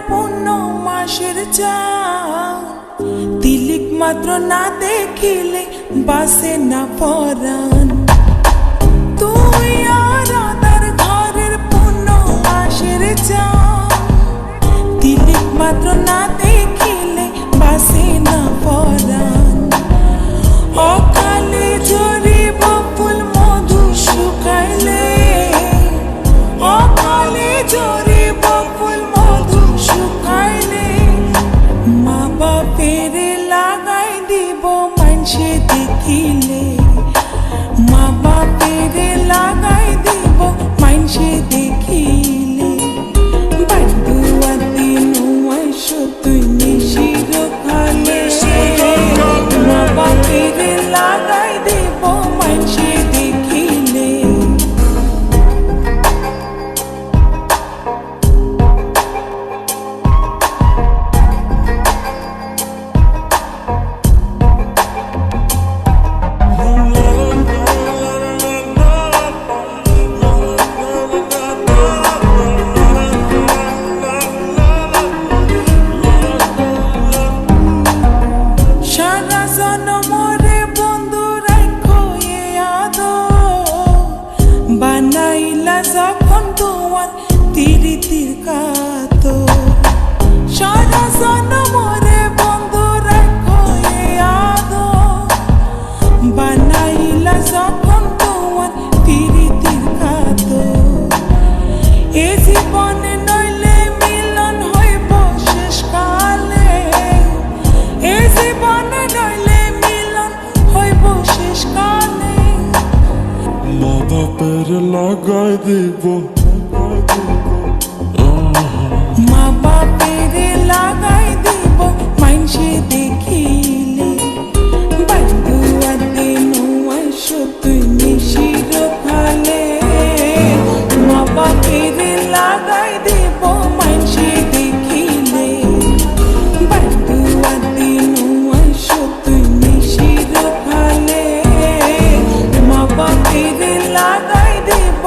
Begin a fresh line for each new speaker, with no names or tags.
পূর্ণ মাসের চাঁদ তিলিক মাত্র না দেখিলে বাসে না পরাণ। তুই আর আদার ঘরের পূর্ণ মাসের চাঁদ তিলিক মাত্র না দেখিলে বাসে না পরাণ। অকালে ঝরিব ফুল মধু শুকাইলে, অকালে ঝরিব ফুল মধু শুকাইলে, মা বাপের লাগাই দিব মানসে দেখিলে, মা বাপের লাগাই দিব মানসে দেখিলে। বান্দুয়াতে নুয়াইশ তুই নিশির খালে, মা বাপের লাগাই দিব মানসে দেখিলে। সারা জনমরে বন্ধু রাখো এ আদর, বানাইলা যখন তোমার তিরিতির কাতর। সারা জনমরে বন্ধু রাখো এ আদর, বানাইলা যখন তোমার তিরিতির কাতর। এ জীবনে নইলে মিলন হইব শেষকালে, এ জীবনে নইলে মিলন হইব শেষকালে।
মা বাপের লাগাই দিব,
মা বাপের লাগাই দিব মানসে দেখিলে। বান্দুয়াতে নুয়াইশ তুই নিশির খালে, মা বাপের লাগাই দিব মানসে দেখিলে। বান্দুয়াতে নুয়াইশ তুই নিশির খালে, মা বাপের লাগাই দিব